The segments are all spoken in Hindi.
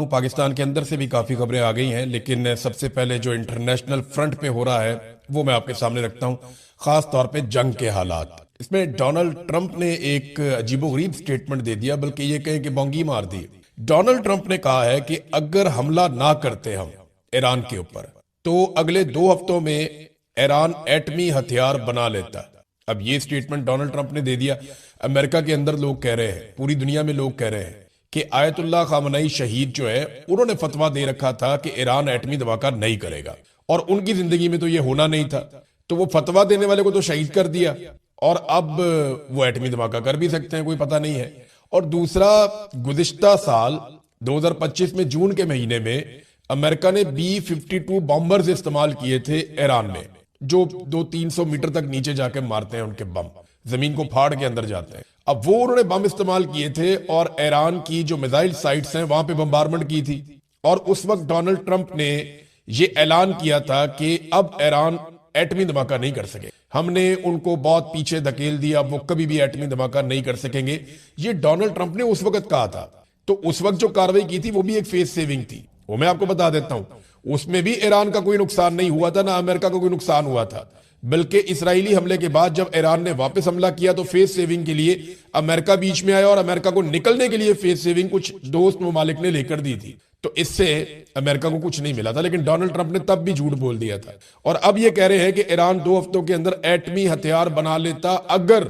पाकिस्तान के अंदर से भी काफी खबरें आ गई हैं, लेकिन सबसे पहले जो इंटरनेशनल फ्रंट पे हो रहा है वो मैं आपके सामने रखता हूं, खास तौर पे जंग के हालात। इसमें डोनाल्ड ट्रंप ने एक अजीबोगरीब स्टेटमेंट दे दिया, बल्कि ये कहें कि बोंगी मार दी। डोनाल्ड ट्रंप ने कहा है कि अगर हमला ना करते हम ईरान के ऊपर तो अगले 2 हफ्तों में ईरान एटमी हथियार बना लेता। अब ये स्टेटमेंट डोनाल्ड ट्रंप ने दे दिया। अमेरिका के अंदर लोग कह रहे हैं, पूरी दुनिया में लोग कह रहे हैं कि आयतुल्लाह खामनई शहीद जो है उन्होंने फतवा दे रखा था कि ईरान एटमी धमाका नहीं करेगा, और उनकी जिंदगी में तो ये होना नहीं था। तो वो फतवा देने वाले को तो शहीद कर दिया, और अब वो एटमी धमाका कर भी सकते हैं, कोई पता नहीं है। और दूसरा, गुज़िश्ता साल 2025 में जून के महीने में अमेरिका ने B-52 बॉम्बर्स इस्तेमाल किए थे ईरान में, जो 200-300 मीटर तक नीचे जाके मारते हैं उनके बम, जमीन को फाड़ के अंदर जाते हैं। अब वो उन्होंने बम इस्तेमाल किए थे और ईरान की जो मिसाइल साइट्स हैं वहां पे बम्बारमेंट की थी। और उस वक्त डोनाल्ड ट्रंप ने ये ऐलान किया था कि अब ईरान एटमी धमाका नहीं कर सके, हमने उनको बहुत पीछे धकेल दिया, वो कभी भी एटमी धमाका नहीं कर सकेंगे। ये डोनाल्ड ट्रंप ने उस वक्त कहा था। तो उस वक्त जो कार्रवाई की थी वो भी एक फेस सेविंग थी, वो मैं आपको बता देता हूं। उसमें भी ईरान का कोई नुकसान नहीं हुआ था, ना अमेरिका का कोई नुकसान हुआ था। बल्कि इस्राएली हमले के बाद जब ईरान ने वापस हमला किया तो फेस सेविंग के लिए अमेरिका बीच में आया, और अमेरिका को निकलने के लिए फेस सेविंग कुछ दोस्त ममालिक ने लेकर दी थी। तो इससे अमेरिका को कुछ नहीं मिला था, लेकिन डोनाल्ड ट्रंप ने तब भी झूठ बोल दिया था। और अब ये कह रहे हैं कि ईरान 2 हफ्तों के अंदर एटमी हथियार बना लेता अगर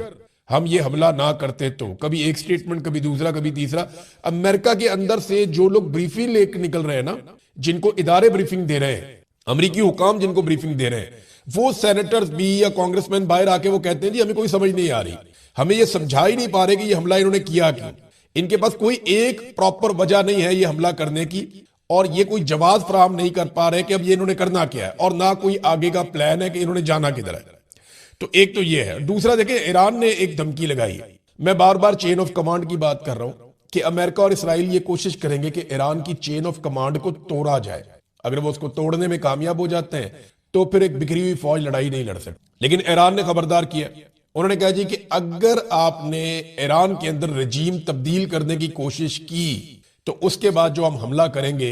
हम ये हमला ना करते तो। कभी एक स्टेटमेंट, कभी दूसरा, कभी तीसरा। अमेरिका के अंदर से जो लोग ब्रीफिंग लेकर निकल रहे हैं ना, जिनको इदारे ब्रीफिंग दे रहे हैं, अमरीकी हुकाम जिनको ब्रीफिंग दे रहे हैं, वो सेनेटर्स भी या कांग्रेसमैन बाहर आके वो कहते हैं जी हमें कोई समझ नहीं आ रही, हमें ये समझा ही नहीं पा रहे कि ये हमला इन्होंने किया क्यों। इनके पास कोई एक प्रॉपर वजह नहीं है ये हमला करने की, और ये कोई जवाब फराहम नहीं कर पा रहे कि अब ये इन्होंने करना क्या है, और ना कोई आगे का प्लान है कि इन्होंने जाना किधर है। तो एक तो ये है। दूसरा, देखिए, ईरान ने एक धमकी लगाई है। मैं बार बार चेन ऑफ कमांड की बात कर रहा हूं कि अमेरिका और इसराइल ये कोशिश करेंगे कि ईरान की चेन ऑफ कमांड को तोड़ा जाए। अगर वो उसको तोड़ने में कामयाब हो जाते हैं तो फिर एक बिखरी हुई फौज लड़ाई नहीं लड़ सकती। लेकिन ईरान ने खबरदार किया। उन्होंने कहा जी कि अगर आपने ईरान के अंदर रजीम तब्दील करने की कोशिश की तो उसके बाद जो हम हमला करेंगे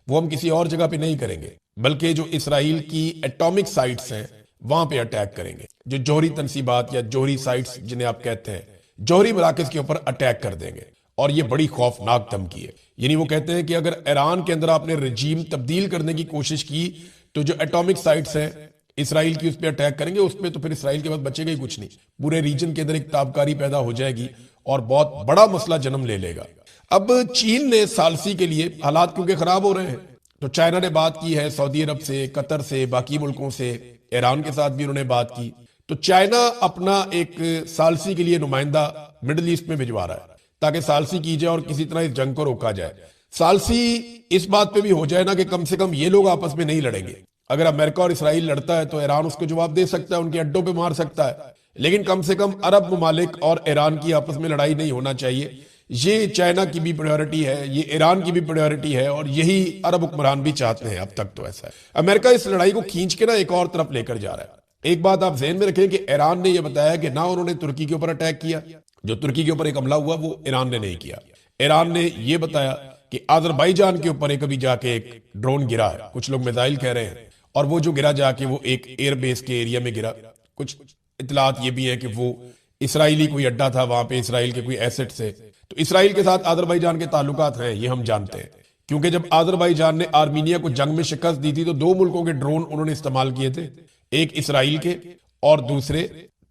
वो हम किसी और जगह पे नहीं करेंगे, बल्कि जो इसराइल की एटॉमिक साइट्स हैं वहां पे अटैक करेंगे। जो जौहरी तनसीबात या जौहरी साइट्स जिन्हें आप कहते हैं, जौहरी मराकज के ऊपर अटैक कर देंगे। और ये बड़ी खौफनाक धमकी है। यानी वो कहते हैं कि अगर ईरान के अंदर आपने रजीम तब्दील करने की कोशिश की तो जो एटॉमिक साइट्स हैं इसराइल की, उस पर अटैक करेंगे। उस पर तो फिर इसराइल के बाद बचेगा ही कुछ नहीं। पूरे रीजन के अंदर एक ताबकारी पैदा हो जाएगी और बहुत बड़ा मसला जन्म ले लेगा। अब चीन ने सालसी के लिए, हालात क्योंकि खराब हो रहे हैं, तो चाइना ने बात की है सऊदी अरब से, कतर से, बाकी मुल्कों से, ईरान के साथ भी उन्होंने बात की। तो चाइना अपना एक सालसी के लिए नुमाइंदा मिडिल ईस्ट में भिजवा रहा है ताकि सालसी की जाए और किसी तरह इस जंग को रोका जाए। सालसी इस बात पे भी हो जाए ना कि कम से कम ये लोग आपस में नहीं लड़ेंगे। अगर अमेरिका और इसराइल लड़ता है तो ईरान उसको जवाब दे सकता है, उनके अड्डों पे मार सकता है, लेकिन कम से कम अरब ममालिक और ईरान की आपस में लड़ाई नहीं होना चाहिए। ये चाइना की भी प्रायोरिटी है, ये ईरान की भी प्रायोरिटी है, और यही अरब हुक्मरान भी चाहते हैं। अब तक तो ऐसा है। अमेरिका इस लड़ाई को खींच के ना एक और तरफ लेकर जा रहा है। एक बात आप ज़हन में रखें कि ईरान ने यह बताया कि ना उन्होंने तुर्की के ऊपर अटैक किया, जो तुर्की के ऊपर एक हमला हुआ वो ईरान ने नहीं किया। ईरान ने यह बताया कि अजरबैजान के ऊपर एक अभी जाके एक ड्रोन गिरा है, कुछ लोग मिसाइल कह रहे हैं, और वो जो गिरा जाके वो एक एयरबेस के एरिया में गिरा। कुछ इतलात ये भी है कि वो इसराइली कोई अड्डा था, वहां पे इसराइल के कोई एसेट से। तो इसराइल के साथ अजरबैजान के ताल्लुकात हैं, ये हम जानते हैं, क्योंकि जब अजरबैजान ने आर्मीनिया को जंग में शिकस्त दी थी तो 2 मुल्कों के ड्रोन उन्होंने इस्तेमाल किए थे, एक इसराइल के और दूसरे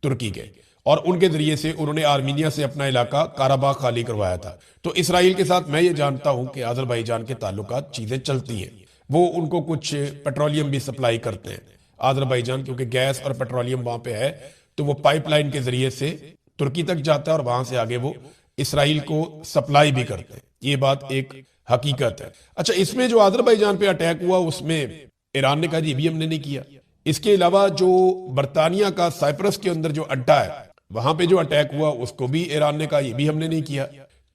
तुर्की के, और उनके जरिए से उन्होंने आर्मीनिया से अपना इलाका काराबाग खाली करवाया था। तो इसराइल के साथ मैं ये जानता हूं कि अजरबैजान के ताल्लुकात चीजें चलती हैं। वो उनको कुछ पेट्रोलियम भी सप्लाई करते हैं अजरबैजान, क्योंकि गैस और पेट्रोलियम वहां पे है, तो वो पाइपलाइन के जरिए से तुर्की तक जाता है और वहां से आगे वो इसराइल को सप्लाई भी करते हैं। ये बात एक हकीकत है। अच्छा, इसमें जो अजरबैजान पे अटैक हुआ उसमें ईरान ने कहा जी भी हमने नहीं किया। इसके अलावा जो बर्तानिया का साइप्रस के अंदर जो अड्डा है वहां पे जो अटैक हुआ उसको भी ईरान ने कहा ये भी हमने नहीं किया।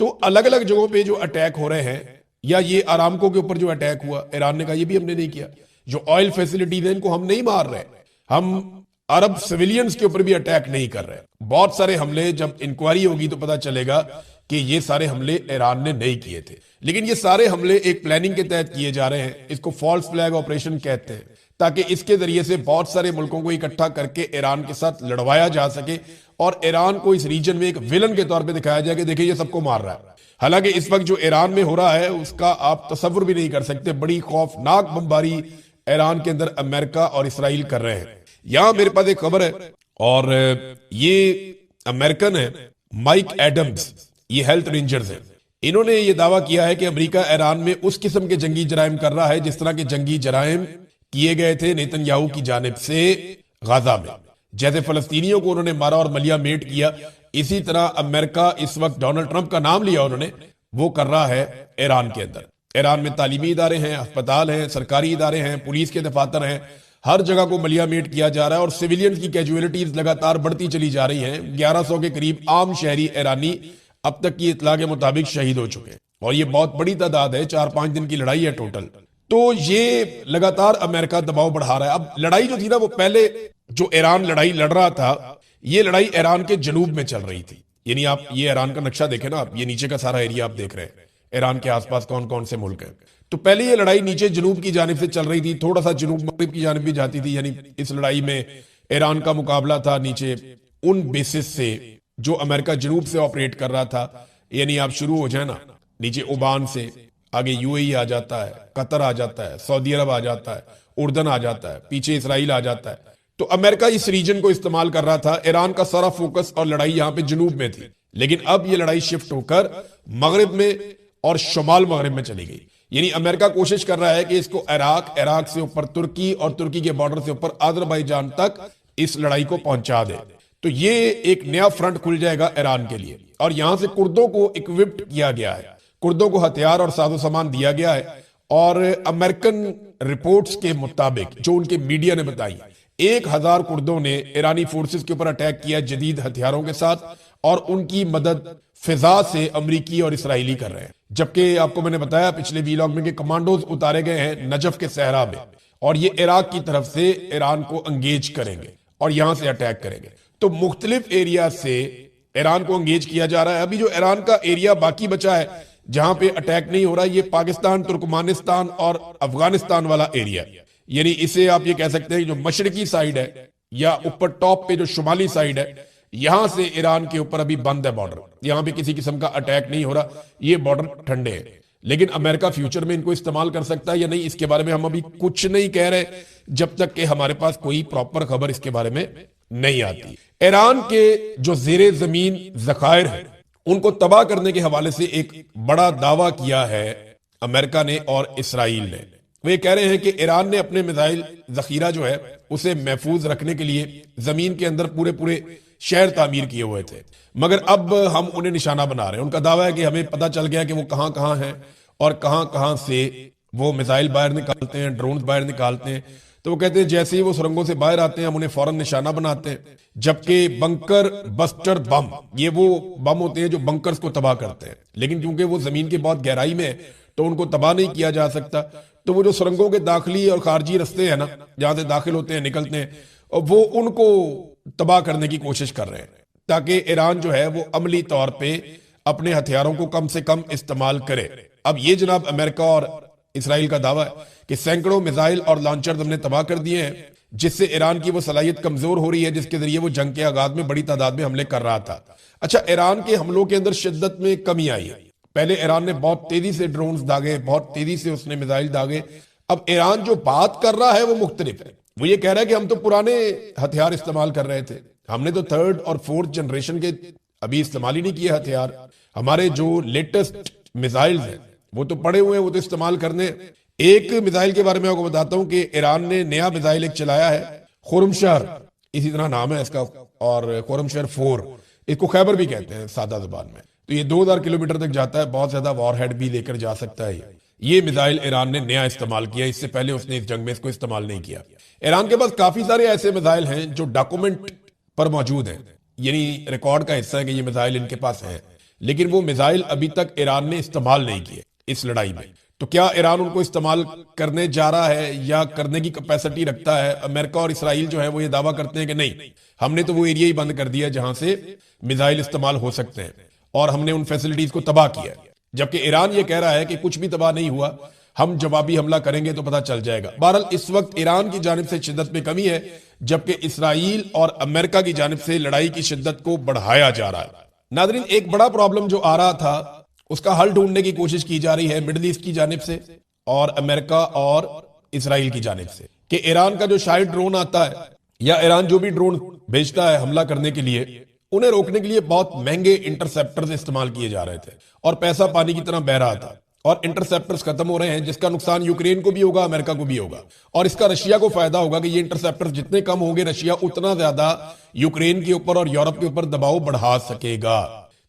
तो अलग अलग जगहों पे जो अटैक हो रहे हैं, या ये आरामको के ऊपर जो अटैक हुआ, ईरान ने कहा ये भी हमने नहीं किया। जो ऑयल फैसिलिटीज है इनको हम नहीं मार रहे, हम अरब सिविलियंस के ऊपर भी अटैक नहीं कर रहे। बहुत सारे हमले, जब इंक्वायरी होगी तो पता चलेगा कि ये सारे हमले ईरान ने नहीं किए थे, लेकिन ये सारे हमले एक प्लानिंग के तहत किए जा रहे हैं। इसको फॉल्स फ्लैग ऑपरेशन कहते हैं, ताकि इसके जरिए से बहुत सारे मुल्कों को इकट्ठा करके ईरान के साथ लड़वाया जा सके और ईरान को इस रीजन में एक विलन के तौर पे दिखाया जाए कि देखिए ये सबको मार रहा है। हालांकि इस वक्त जो ईरान में हो रहा है उसका आप तसव्वुर भी नहीं कर सकते। बड़ी खौफनाक बमबारी ईरान के अंदर अमेरिका और इसराइल कर रहे हैं। यहां मेरे पास एक खबर है और ये अमेरिकन है माइक एडम्स, ये हेल्थ रेंजर्स हैं। इन्होंने ये दावा किया है कि अमेरिका ईरान में उस किस्म के जंगी जराइम कर रहा है जिस तरह के जंगी जराइम किए गए थे नेतन्याहू की जानिब से गाजा में। जैसे फलस्तीनियों को उन्होंने मारा और मलिया मेट किया, इसी तरह अमेरिका इस वक्त डोनाल्ड ट्रंप का नाम लिया उन्होंने, वो कर रहा है ईरान के अंदर। ईरान में तालीमी इदारे हैं, अस्पताल हैं, सरकारी इदारे हैं, पुलिस के दफातर हैं, हर जगह को मलिया मेट किया जा रहा है और सिविलियंस की कैजुअलिटीज लगातार बढ़ती चली जा रही हैं। 1100 के करीब आम शहरी ईरानी अब तक की इतला के मुताबिक शहीद हो चुके हैं और ये बहुत बड़ी तादाद है। 4-5 दिन की लड़ाई है टोटल। तो ये लगातार अमेरिका दबाव बढ़ा रहा है। अब लड़ाई जो थी ना, वो पहले जो ईरान लड़ाई लड़ रहा था, ये लड़ाई ईरान के जनूब में चल रही थी। यानी आप ये ईरान का नक्शा देखें ना, आप ये नीचे का सारा एरिया आप देख रहे हैं, ईरान के आसपास कौन कौन से मुल्क हैं। तो पहले ये लड़ाई नीचे जनूब की जानिब से चल रही थी, थोड़ा सा जनूब मगरिब की जानिब भी जाती थी। यानी इस लड़ाई में ईरान का मुकाबला था नीचे उन बेसिस से जो अमेरिका जनूब से ऑपरेट कर रहा था। यानी आप शुरू हो जाए ना नीचे ओमान से, आगे यूएई आ जाता है, कतर आ जाता है, सऊदी अरब आ जाता है, उर्दन आ जाता है, पीछे इसराइल आ जाता है। तो अमेरिका इस रीजन को इस्तेमाल कर रहा था। ईरान का सारा फोकस और लड़ाई यहां पे जनूब में थी, लेकिन अब ये लड़ाई शिफ्ट होकर मगरिब में और शुमाल मगरिब में चली गई। यानी अमेरिका कोशिश कर रहा है कि इसको इराक, इराक से ऊपर तुर्की और तुर्की के बॉर्डर से ऊपर अजरबैजान तक इस लड़ाई को पहुंचा दे। तो ये एक नया फ्रंट खुल जाएगा ईरान के लिए। और यहां से कुर्दों को इक्विप्ड किया गया है, कुर्दों को हथियार और साजो सामान दिया गया है। और अमेरिकन रिपोर्ट्स के मुताबिक जो उनके मीडिया ने बताई, 1000 कुर्दों ने ईरानी फोर्सेस के ऊपर अटैक किया जदीद हथियारों के साथ, और उनकी मदद फिजा से अमरीकी और इसराइली कर रहे हैं। जबकि आपको मैंने बताया पिछले वीलॉग में कि कमांडोज उतारे गए हैं नजफ के सहरा में, और ये इराक की तरफ से ईरान को एंगेज करेंगे और यहां से अटैक करेंगे। तो मुख्तलिफ एरिया से ईरान को एंगेज किया जा रहा है। अभी जो ईरान का एरिया बाकी बचा है जहां पे अटैक नहीं हो रहा, ये पाकिस्तान, तुर्कमानिस्तान और अफगानिस्तान वाला एरिया। यानी इसे आप ये कह सकते हैं जो मशरकी साइड है या ऊपर टॉप पे जो शुमाली साइड है, यहां से ईरान के ऊपर अभी बंद है बॉर्डर। यहां पे किसी किस्म का अटैक नहीं हो रहा, ये बॉर्डर ठंडे हैं। लेकिन अमेरिका फ्यूचर में इनको इस्तेमाल कर सकता है या नहीं, इसके बारे में हम अभी कुछ नहीं कह रहे जब तक कि हमारे पास कोई प्रॉपर खबर इसके बारे में नहीं आती। ईरान के जो जेरे जमीन जखायर है उनको तबाह करने के हवाले से एक बड़ा दावा किया है अमेरिका ने और इसराइल ने। वे कह रहे हैं कि ईरान ने अपने मिसाइल जखीरा जो है उसे महफूज रखने के लिए जमीन के अंदर पूरे पूरे शहर तामीर किए हुए थे, मगर अब हम उन्हें निशाना बना रहे हैं। उनका दावा है कि हमें पता चल गया कि वो कहां कहां हैं और कहां कहां से वो मिसाइल बाहर निकालते हैं, ड्रोन बाहर निकालते हैं। तो वो कहते हैं जैसे ही वो सुरंगों से बाहर आते हैं हम उन्हें फौरन निशाना बनाते हैं। जबकि बंकर बस्टर बम, ये वो बम होते हैं जो बंकर्स को तबाह करते हैं, लेकिन क्योंकि वो जमीन के बहुत गहराई में है तो उनको तबाह नहीं किया जा सकता। तो वो जो सुरंगों के दाखिली और खारजी रस्ते हैं ना, जहां से दाखिल होते हैं निकलते हैं, वो उनको तबाह करने की कोशिश कर रहे हैं, ताकि ईरान जो है वो अमली तौर पे अपने हथियारों को कम से कम इस्तेमाल करे। अब ये जनाब अमेरिका और इसराइल का दावा है कि सैकड़ों मिसाइल और लॉन्चर हमने तबाह कर दिए हैं, जिससे ईरान की वो सलाहियत कमजोर हो रही है जिसके जरिए वो जंग के आगाज में बड़ी तादाद में हमले कर रहा था। अच्छा, ईरान के हमलों के अंदर शिद्दत में कमी आई है। पहले ईरान ने बहुत तेजी से ड्रोन दागे, बहुत तेजी से उसने मिसाइल दागे। अब ईरान जो बात कर रहा है वो मुख्तलिफ है। वो ये कह रहा है कि हम तो पुराने हथियार इस्तेमाल कर रहे थे, हमने तो 3rd और 4th जनरेशन के अभी इस्तेमाल ही नहीं किए हथियार। हमारे जो लेटेस्ट मिसाइल हैं वो तो पड़े हुए हैं, वो तो इस्तेमाल करने। एक मिसाइल के बारे में आपको बताता हूं कि ईरान ने नया मिसाइल एक चलाया है, खुरमशहर, इसी तरह नाम है इसका, और खुरमशहर 4, इसको खैबर भी कहते हैं सादा जुबान में। तो ये 2000 किलोमीटर तक जाता है, बहुत ज्यादा वॉरहेड भी लेकर जा सकता है। ये मिसाइल ईरान ने नया इस्तेमाल किया, इससे पहले उसने इस जंग में इसको इस्तेमाल नहीं किया। ईरान के पास काफी सारे ऐसे मिसाइल हैं जो डॉक्यूमेंट पर मौजूद हैं, यानी रिकॉर्ड का हिस्सा है कि ये मिसाइल इनके पास है, लेकिन वो मिसाइल अभी तक ईरान ने इस्तेमाल नहीं किए इस लड़ाई में। तो क्या ईरान उनको इस्तेमाल करने जा रहा है या करने की कैपेसिटी रखता है? अमेरिका और इसराइल जो है वो ये दावा करते हैं कि नहीं, हमने तो वो एरिया ही बंद कर दिया जहां से मिसाइल इस्तेमाल हो सकते हैं। और हमने उन फैसिलिटीज को तबाह किया है। जबकि ईरान ये कह रहा है कि कुछ भी तबाह नहीं हुआ, हम जवाबी हमला करेंगे तो पता चल जाएगा। बहरहाल इस वक्त ईरान की जानिब से शिद्दत में कमी है, जबकि इसराइल और अमेरिका की जानिब से लड़ाई की शिद्दत को बढ़ाया जा रहा है। नादरीन, एक बड़ा प्रॉब्लम जो आ रहा था उसका हल ढूंढने की कोशिश की जा रही है मिडिल ईस्ट की जानिब से और अमेरिका और इसराइल की जानिब से, कि ईरान का जो शायद ड्रोन आता है या ईरान जो भी ड्रोन भेजता है हमला करने के लिए, उन्हें रोकने के लिए बहुत महंगे इंटरसेप्टर्स इस्तेमाल किए जा रहे थे और पैसा पानी की तरह बह रहा था, और इंटरसेप्टर्स खत्म हो रहे हैं, जिसका नुकसान यूक्रेन को भी होगा, अमेरिका को भी होगा, और इसका रशिया को फायदा होगा कि ये इंटरसेप्टर्स जितने कम होंगे, रशिया उतना ज्यादा यूक्रेन के ऊपर और यूरोप के ऊपर दबाव बढ़ा सकेगा।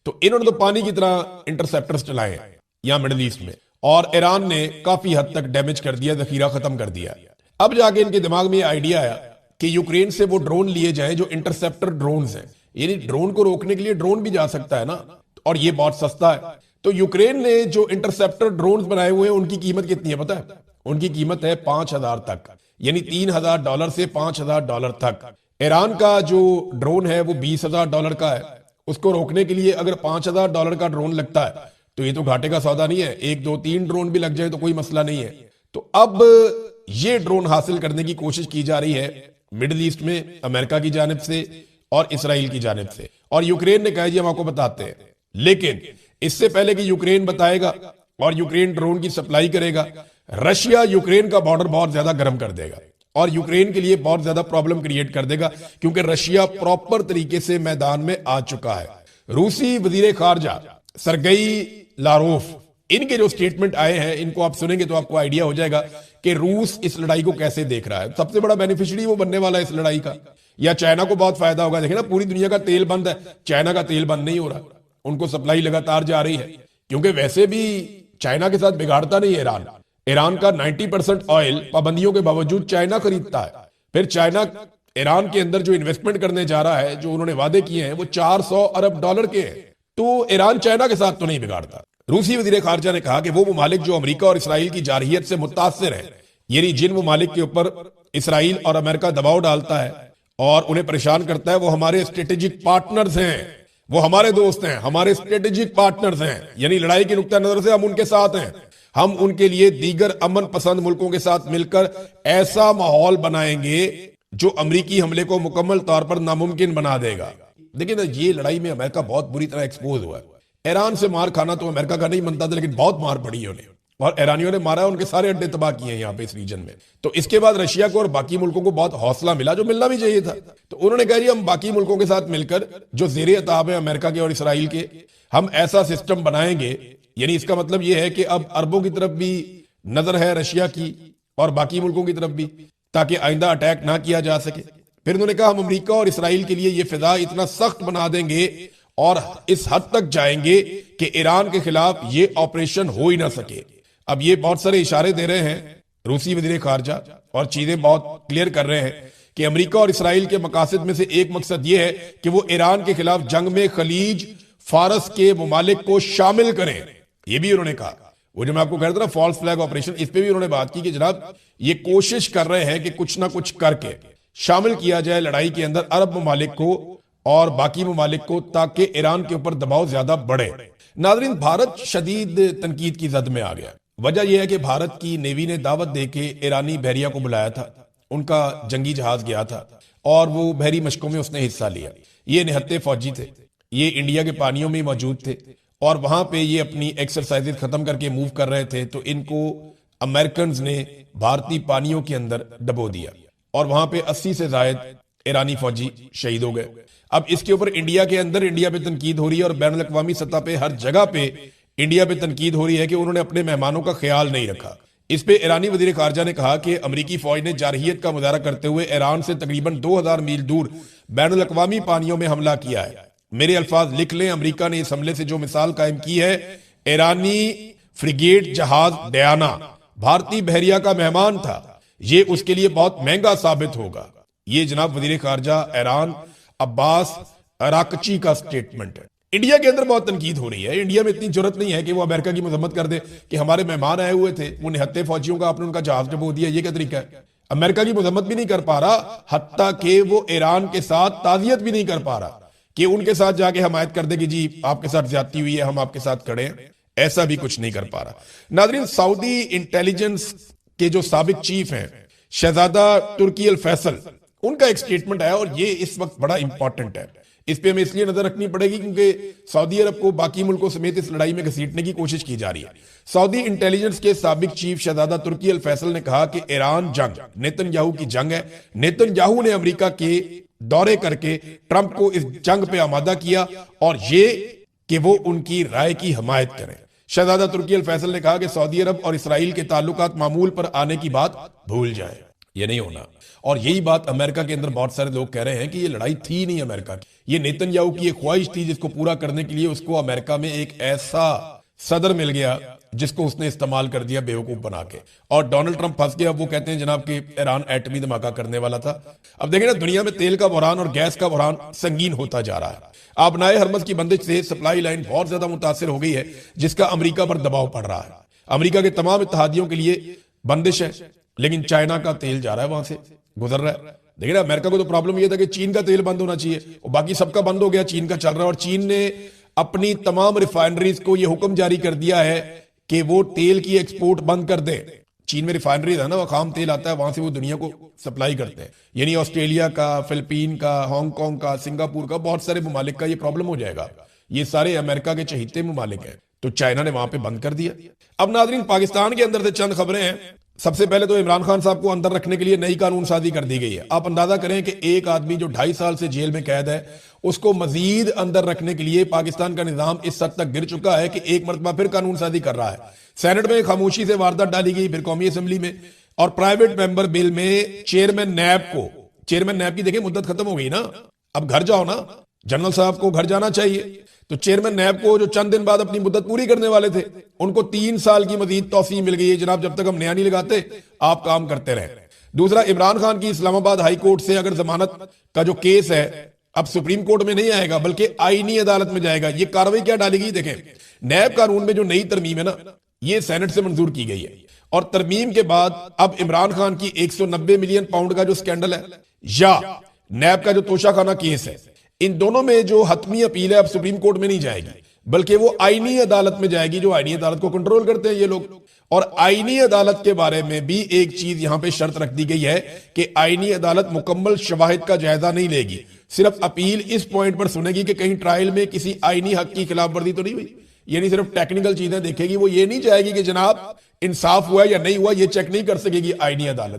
तो इन्होंने तो पानी की तरह इंटरसेप्टर्स चलाए हैं यहां मिडिल ईस्ट में, और ईरान ने काफी हद तक डैमेज कर दिया, जखीरा खत्म कर दिया। अब जाके इनके दिमाग में ये आइडिया आया कि यूक्रेन से वो ड्रोन लिए जाएं जो इंटरसेप्टर ड्रोन हैं, यानी ड्रोन को रोकने के लिए ड्रोन भी जा सकता है ना, और ये बहुत सस्ता है। तो यूक्रेन ने जो इंटरसेप्टर ड्रोन बनाए हुए हैं उनकी कीमत कितनी है पता है? उनकी कीमत है 5,000 तक, यानी $3,000 से $5,000 तक। ईरान का जो ड्रोन है वो $20,000 का है। उसको रोकने के लिए अगर $5,000 का ड्रोन लगता है तो ये तो घाटे का सौदा नहीं है, 1 2 3 ड्रोन भी लग जाए तो कोई मसला नहीं है। तो अब ये ड्रोन हासिल करने की कोशिश की जा रही है मिडिल ईस्ट में अमेरिका की जानिब से और इसराइल की जानिब से, और यूक्रेन ने कहा जी हम आपको बताते हैं। लेकिन इससे पहले कि यूक्रेन बताएगा और यूक्रेन ड्रोन की सप्लाई करेगा, रशिया यूक्रेन का बॉर्डर बहुत ज्यादा गर्म कर देगा और यूक्रेन के लिए बहुत ज्यादा प्रॉब्लम क्रिएट कर देगा, क्योंकि रशिया प्रॉपर तरीके से मैदान में आ चुका है। रूसी वजीर खारजा सरगई लारोफ, इनके जो स्टेटमेंट आए हैं इनको आप सुनेंगे तो आपको आइडिया हो जाएगा कि रूस इस लड़ाई को कैसे देख रहा है। सबसे बड़ा बेनिफिशियरी वो बनने वाला है इस लड़ाई का, या चाइना को बहुत फायदा होगा। देखिए ना, पूरी दुनिया का तेल बंद है, चाइना का तेल बंद नहीं हो रहा, उनको सप्लाई लगातार जा रही है, क्योंकि वैसे भी चाइना के साथ बिगाड़ता नहीं है ईरान। ईरान का 90% ऑयल पाबंदियों के बावजूद चाइना खरीदता है। फिर चाइना ईरान के अंदर जो इन्वेस्टमेंट करने जा रहा है, जो उन्होंने वादे किए हैं, वो $400 अरब के हैं। तो ईरान चाइना के साथ तो नहीं बिगाड़ता। रूसी वजीर खारजा ने कहा कि वो ममालिक जो अमेरिका और इसराइल की जारहियत से मुतासिर है, यानी जिन ममालिक के ऊपर इसराइल और अमेरिका दबाव डालता है और उन्हें परेशान करता है, वो हमारे स्ट्रेटेजिक पार्टनर्स हैं, वो हमारे दोस्त हैं, हमारे स्ट्रेटेजिक पार्टनर्स हैं, यानी लड़ाई के नुक्ता नजर से हम उनके साथ हैं। हम उनके लिए दीगर अमन पसंद मुल्कों के साथ मिलकर ऐसा माहौल बनाएंगे जो अमरीकी हमले को मुकम्मल तौर पर नामुमकिन बना देगा। देखिए ना, ये लड़ाई में अमेरिका बहुत बुरी तरह एक्सपोज हुआ है। ईरान से मार खाना तो अमेरिका का नहीं बनता था, लेकिन बहुत मार पड़ी है उन्हें, और ईरानियों ने मारा, उनके सारे अड्डे तबाह किए हैं यहाँ पे इस रीजन में। तो इसके बाद रशिया को और बाकी मुल्कों को बहुत हौसला मिला, जो मिलना भी चाहिए था। तो उन्होंने कहा जी हम बाकी मुल्कों के साथ मिलकर, जो ज़ेरे अताब है अमेरिका के और इसराइल के, हम ऐसा सिस्टम बनाएंगे, यानी इसका मतलब यह है कि अब अरबों की तरफ भी नजर है रशिया की और बाकी मुल्कों की तरफ भी, ताकि आइंदा अटैक ना किया जा सके। फिर उन्होंने कहा हम अमेरिका और इसराइल के लिए ये फिजा इतना सख्त बना देंगे और इस हद तक जाएंगे कि ईरान के खिलाफ ये ऑपरेशन हो ही ना सके। अब ये बहुत सारे इशारे दे रहे हैं रूसी वजीर खारजा, और चीजें बहुत क्लियर कर रहे हैं कि अमेरिका और इसराइल के मकासद में से एक मकसद ये है कि वो ईरान के खिलाफ जंग में खलीज फारस के ममालिक को शामिल करें। ये भी उन्होंने कहा। वो जो मैं आपको कह रहा था ना, फॉल्स फ्लैग ऑपरेशन, इस पे भी उन्होंने बात की कि जनाब ये कोशिश कर रहे हैं कि कुछ ना कुछ करके शामिल किया जाए लड़ाई के अंदर अरब ममालिक को और बाकी ममालिक को, ताकि ईरान के ऊपर दबाव ज्यादा बढ़े। नाजरीन, भारत शदीद तनकीद की जद में आ गया। वजह यह है कि भारत की नेवी ने दावत देके ईरानी बहरिया को बुलाया था, उनका जंगी जहाज गया था और वो बहरी मशकों में उसने हिस्सा लिया। ये निहत्ते फौजी थे, ये इंडिया के पानियों में मौजूद थे और वहां पे ये अपनी एक्सरसाइजेज खत्म करके मूव कर रहे थे। तो इनको अमेरिकन ने भारतीय पानियों के अंदर डबो दिया और वहां पे 80 से ज्यादा ईरानी फौजी शहीद हो गए। अब इसके ऊपर इंडिया के अंदर इंडिया पे तनकीद हो रही है और बैनुल अक़वामी सतह पे हर जगह पे इंडिया पे तनकीद हो रही है कि उन्होंने अपने मेहमानों का ख्याल नहीं रखा। इस पे ईरानी वजीर खारजा ने कहा कि अमरीकी फौज ने जारहियत का मुजाहरा करते हुए ईरान से तकरीबन 2000 मील दूर बैनुल अक़वामी पानियों में हमला किया है। मेरे अल्फाज लिख लें, अमरीका ने इस हमले से जो मिसाल कायम की है, ईरानी फ्रिगेट जहाज डयाना भारतीय बहरिया का मेहमान था, ये उसके लिए बहुत महंगा साबित होगा। ये जनाब वजीर खारजा ईरान अब्बास अराकची का स्टेटमेंट है। इंडिया के अंदर बहुत तनकीद हो रही है। इंडिया में इतनी जरूरत नहीं है कि वो अमेरिका की मजम्मत कर दे कि हमारे मेहमान आए हुए थे, वो निहत्ते फौजियों का आपने उनका जहाज डबो दिया। ये क्या तरीका है? अमेरिका की मजम्मत भी नहीं कर पा रहा, हत्ता कि वो ईरान के साथ ताजियत भी नहीं कर पा रहा। कि उनके साथ जाके हमायत कर दे कि जी आपके साथ ज्यादती हुई है, हम आपके साथ खड़े हैं। ऐसा भी कुछ नहीं कर पा रहा। नाजरीन, सऊदी इंटेलिजेंस के जो साबिक चीफ हैं शहजादा तुर्की अल फैसल, उनका एक स्टेटमेंट आया और ये इस वक्त बड़ा इंपॉर्टेंट है। इस पे हमें इसलिए नजर रखनी पड़ेगी क्योंकि सऊदी अरब को बाकी मुल्कों समेत इस लड़ाई में घसीटने की कोशिश की जा रही है। सऊदी इंटेलिजेंस के साबिक चीफ शहजादा तुर्की अल फैसल ने कहा कि ईरान जंग नेतन्याहू की जंग है। नेतन्याहू ने अमेरिका के दौरे करके ट्रंप को इस जंग पे आमादा किया और ये कि वो उनकी राय की हमायत करें। शहजादा तुर्की अल फैसल ने कहा कि सऊदी अरब और इसराइल के ताल्लुकात मामूल पर आने की बात भूल जाएं, ये नहीं होना। और यही बात अमेरिका के अंदर बहुत सारे लोग कह रहे हैं कि ये लड़ाई थी नहीं अमेरिका की, ये नेतन्याहू की एक ख्वाहिश थी जिसको पूरा करने के लिए उसको अमेरिका में एक ऐसा सदर मिल गया जिसको उसने इस्तेमाल कर दिया बेवकूफ बना के, और डोनाल्ड ट्रंप फंस गया। वो कहते हैं जनाब कि ईरान एटमी धमाका करने वाला था। अब देखें ना, दुनिया में तेल का बहरान और गैस का बहरान संगीन होता जा रहा है। आबनाए हरमज की बंदिश से सप्लाई लाइन बहुत ज्यादा मुतासिर हो गई है, जिसका अमेरिका पर दबाव पड़ रहा है। अमेरिका के तमाम इत्तेहादियों के लिए बंदिश है, लेकिन चाइना का तेल जा रहा है, वहां से गुजर रहा है। देखिए ना, अमेरिका को तो प्रॉब्लम यह था कि चीन का तेल बंद होना चाहिए और बाकी सबका बंद हो गया, चीन का चल रहा है। और चीन ने अपनी तमाम रिफाइनरीज को यह हुक्म जारी कर दिया है कि वो तेल की एक्सपोर्ट बंद कर दे। चीन में रिफाइनरीज है ना, वो खाम तेल आता है, वहां से वो दुनिया को सप्लाई करते हैं। यानी ऑस्ट्रेलिया का, फिलीपीन का, हांगकांग का, सिंगापुर का, बहुत सारे ममालिक का ये प्रॉब्लम हो जाएगा। ये सारे अमेरिका के चहीते ममालिक हैं, तो चाइना ने वहां पे बंद कर दिया। अब नाजरीन, पाकिस्तान के अंदर से चंद खबरें हैं। सबसे पहले तो इमरान खान साहब को अंदर रखने के लिए नई कानून साजी कर दी गई है। आप अंदाजा करें कि एक आदमी जो 2.5 साल से जेल में कैद है, उसको मजीद अंदर रखने के लिए पाकिस्तान का निजाम इस हद तक गिर चुका है कि एक मरतबा फिर कानून साजी कर रहा है। सेनेट में खामोशी से वारदात डाली गई, फिर कौमी असेंबली में, और प्राइवेट मेंबर बिल में चेयरमैन नैब की देखिए मुद्दत खत्म हो गई ना, अब घर जाओ ना, जनरल साहब को घर जाना चाहिए। तो चेयरमैन नैब को जो चंद दिन बाद अपनी मुद्दत पूरी करने वाले थे, उनको 3 साल की मजीद तौसीह मिल गई है। जनाब, जब तक हम नया नहीं लगाते आप काम करते रहे। दूसरा, इमरान खान की इस्लामाबाद हाई कोर्ट से अगर जमानत का जो केस है अब सुप्रीम कोर्ट में नहीं आएगा बल्कि आईनी अदालत में जाएगा। ये कार्रवाई क्या डाली गई देखें, नैब कानून में जो नई तरमीम है ना, ये सेनेट से मंजूर की गई है, और तरमीम के बाद अब इमरान खान की 190 मिलियन पाउंड का जो स्कैंडल है या नैब का जो तोशाखाना केस है, इन दोनों में जो हतमी अपील है अब सुप्रीम कोर्ट में नहीं जाएगी बल्कि वो आईनी अदालत में जाएगी, जो आईनी अदालत को कंट्रोल करते हैं ये लोग। और आईनी अदालत के बारे में भी एक चीज यहां पे शर्त रख दी गई है कि आईनी अदालत मुकम्मल शवाहिद का जायजा नहीं लेगी, सिर्फ अपील इस पॉइंट पर सुनेगी कि कहीं ट्रायल में किसी आईनी हक की खिलाफ वर्जी तो नहीं हुई। यानी सिर्फ टेक्निकल चीजें देखेगी, वो ये नहीं चाहेगी कि जनाब इंसाफ हुआ या नहीं हुआ, ये चेक नहीं कर सकेगी आईनी अदालत।